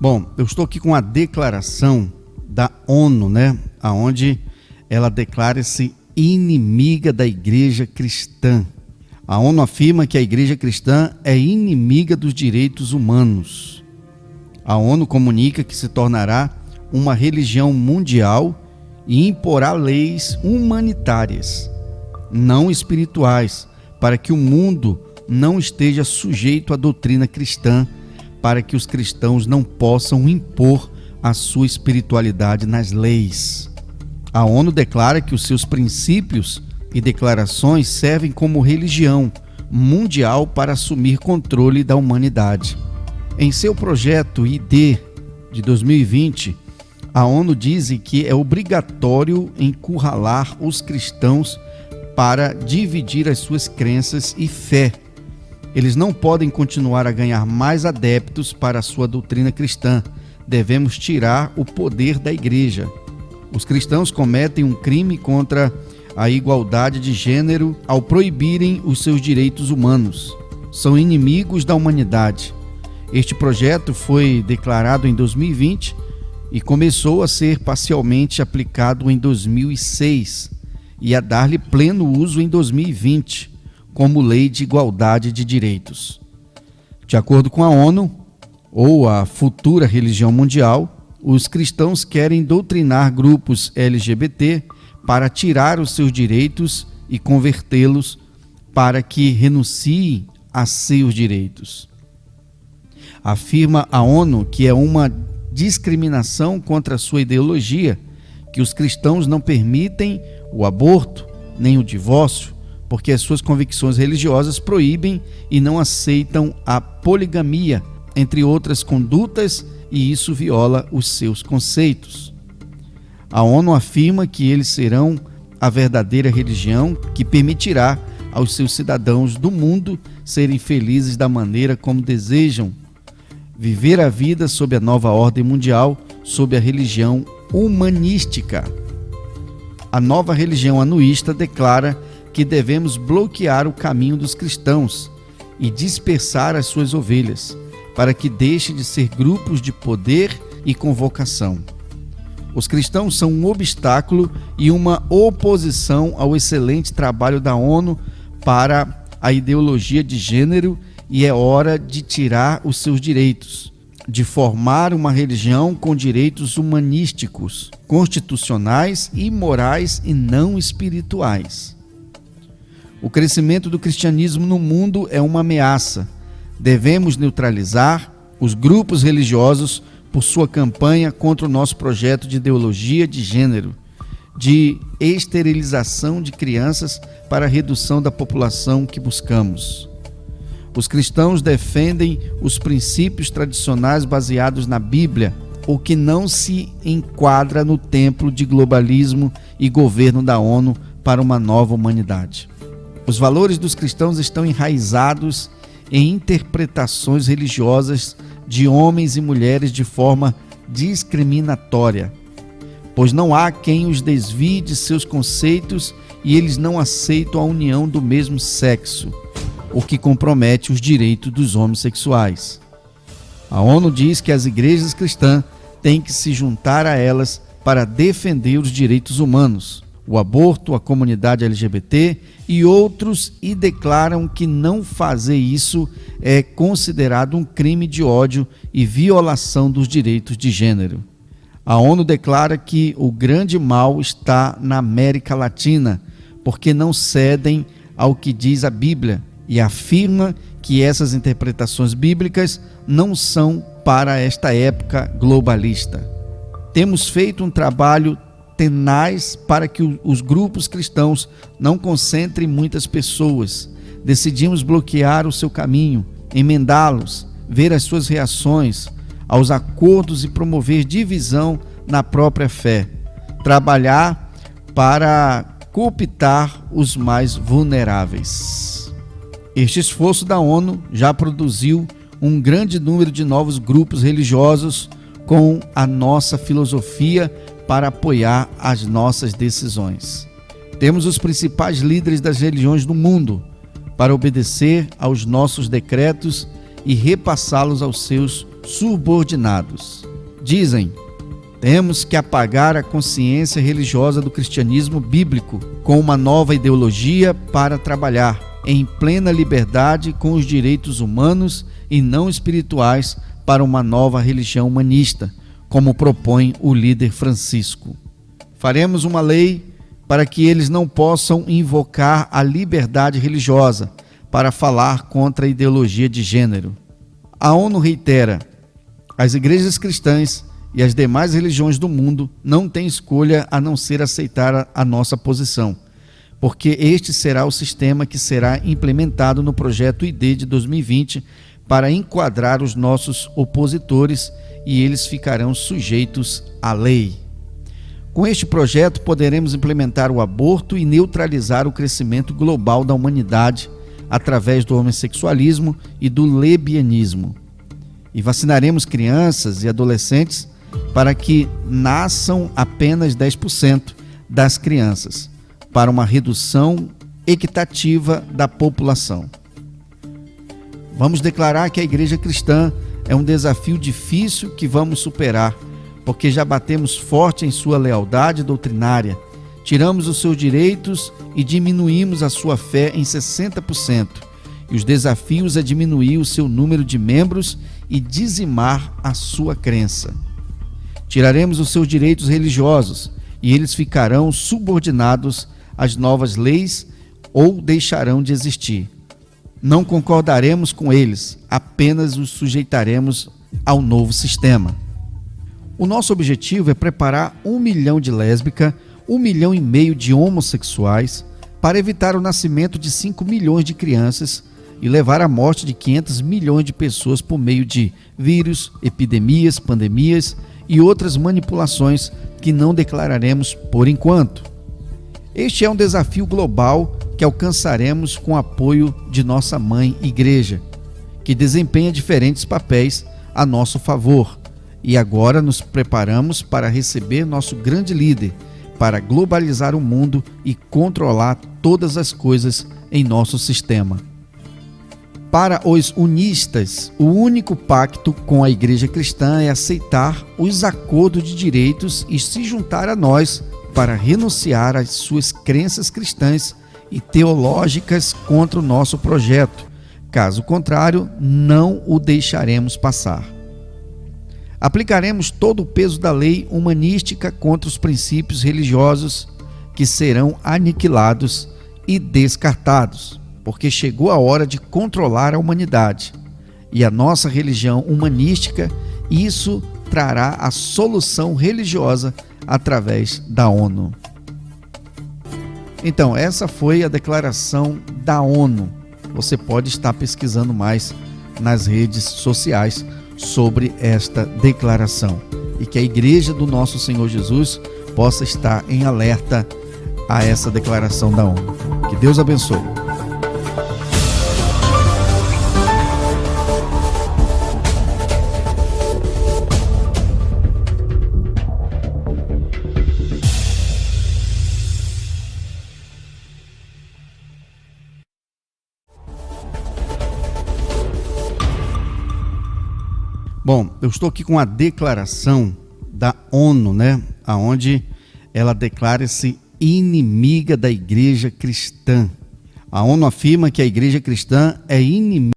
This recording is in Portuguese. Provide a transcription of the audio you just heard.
Bom, eu estou aqui com a declaração da ONU, Aonde ela declara-se inimiga da igreja cristã. A ONU afirma que a igreja cristã é inimiga dos direitos humanos. A ONU comunica que se tornará uma religião mundial e imporá leis humanitárias, não espirituais, para que o mundo não esteja sujeito à doutrina cristã, para que os cristãos não possam impor a sua espiritualidade nas leis. A ONU declara que os seus princípios e declarações servem como religião mundial para assumir controle da humanidade. Em seu projeto ID de 2020, a ONU diz que é obrigatório encurralar os cristãos para dividir as suas crenças e fé. Eles não podem continuar a ganhar mais adeptos para a sua doutrina cristã. Devemos tirar o poder da igreja. Os cristãos cometem um crime contra a igualdade de gênero ao proibirem os seus direitos humanos. São inimigos da humanidade. Este projeto foi declarado em 2020 e começou a ser parcialmente aplicado em 2006 e a dar-lhe pleno uso em 2020, como lei de igualdade de direitos. De acordo com a ONU, ou a futura religião mundial, os cristãos querem doutrinar grupos LGBT para tirar os seus direitos e convertê-los para que renunciem a seus direitos. Afirma a ONU que é uma discriminação contra a sua ideologia, que os cristãos não permitem o aborto nem o divórcio, porque as suas convicções religiosas proíbem e não aceitam a poligamia, entre outras condutas, e isso viola os seus conceitos. A ONU afirma que eles serão a verdadeira religião que permitirá aos seus cidadãos do mundo serem felizes da maneira como desejam, viver a vida sob a nova ordem mundial, sob a religião humanística. A nova religião anuísta declara que devemos bloquear o caminho dos cristãos e dispersar as suas ovelhas, para que deixe de ser grupos de poder e convocação. Os cristãos são um obstáculo e uma oposição ao excelente trabalho da ONU para a ideologia de gênero, e é hora de tirar os seus direitos, de formar uma religião com direitos humanísticos, constitucionais e morais e não espirituais. O crescimento do cristianismo no mundo é uma ameaça. Devemos neutralizar os grupos religiosos por sua campanha contra o nosso projeto de ideologia de gênero, de esterilização de crianças para a redução da população que buscamos. Os cristãos defendem os princípios tradicionais baseados na Bíblia, o que não se enquadra no templo de globalismo e governo da ONU para uma nova humanidade. Os valores dos cristãos estão enraizados em interpretações religiosas de homens e mulheres de forma discriminatória, pois não há quem os desvie de seus conceitos e eles não aceitam a união do mesmo sexo, o que compromete os direitos dos homossexuais. A ONU diz que as igrejas cristãs têm que se juntar a elas para defender os direitos humanos, o aborto, a comunidade LGBT e outros, e declaram que não fazer isso é considerado um crime de ódio e violação dos direitos de gênero. A ONU declara que o grande mal está na América Latina, porque não cedem ao que diz a Bíblia, e afirma que essas interpretações bíblicas não são para esta época globalista. Temos feito um trabalho tenaz para que os grupos cristãos não concentrem muitas pessoas. Decidimos bloquear o seu caminho, emendá-los, ver as suas reações aos acordos e promover divisão na própria fé. Trabalhar para cooptar os mais vulneráveis. Este esforço da ONU já produziu um grande número de novos grupos religiosos com a nossa filosofia para apoiar as nossas decisões. Temos os principais líderes das religiões do mundo para obedecer aos nossos decretos e repassá-los aos seus subordinados. Dizem: temos que apagar a consciência religiosa do cristianismo bíblico com uma nova ideologia para trabalhar em plena liberdade com os direitos humanos e não espirituais para uma nova religião humanista, como propõe o líder Francisco. Faremos uma lei para que eles não possam invocar a liberdade religiosa para falar contra a ideologia de gênero. A ONU reitera: as igrejas cristãs e as demais religiões do mundo não têm escolha a não ser aceitar a nossa posição, porque este será o sistema que será implementado no projeto ID de 2020 para enquadrar os nossos opositores e eles ficarão sujeitos à lei. Com este projeto poderemos implementar o aborto e neutralizar o crescimento global da humanidade através do homossexualismo e do lesbianismo. E vacinaremos crianças e adolescentes para que nasçam apenas 10% das crianças, para uma redução equitativa da população. Vamos declarar que a igreja cristã é um desafio difícil que vamos superar, porque já batemos forte em sua lealdade doutrinária, tiramos os seus direitos e diminuímos a sua fé em 60%. E os desafios é diminuir o seu número de membros e dizimar a sua crença. Tiraremos os seus direitos religiosos e eles ficarão subordinados às novas leis ou deixarão de existir. Não concordaremos com eles, apenas os sujeitaremos ao novo sistema. O nosso objetivo é preparar 1 milhão de lésbicas, 1,5 milhão de homossexuais, para evitar o nascimento de 5 milhões de crianças e levar à morte de 500 milhões de pessoas por meio de vírus, epidemias, pandemias e outras manipulações que não declararemos por enquanto. Este é um desafio global que alcançaremos com o apoio de nossa mãe Igreja, que desempenha diferentes papéis a nosso favor. E agora nos preparamos para receber nosso grande líder, para globalizar o mundo e controlar todas as coisas em nosso sistema. Para os unistas, o único pacto com a Igreja Cristã é aceitar os acordos de direitos e se juntar a nós para renunciar às suas crenças cristãs e teológicas contra o nosso projeto. Caso contrário, não o deixaremos passar. Aplicaremos todo o peso da lei humanística contra os princípios religiosos que serão aniquilados e descartados, porque chegou a hora de controlar a humanidade. E a nossa religião humanística, isso trará a solução religiosa através da ONU. Então, essa foi a declaração da ONU. Você pode estar pesquisando mais nas redes sociais sobre esta declaração. E que a Igreja do Nosso Senhor Jesus possa estar em alerta a essa declaração da ONU. Que Deus abençoe. Bom, eu estou aqui com a declaração da ONU, onde ela declara-se inimiga da igreja cristã. A ONU afirma que a igreja cristã é inimiga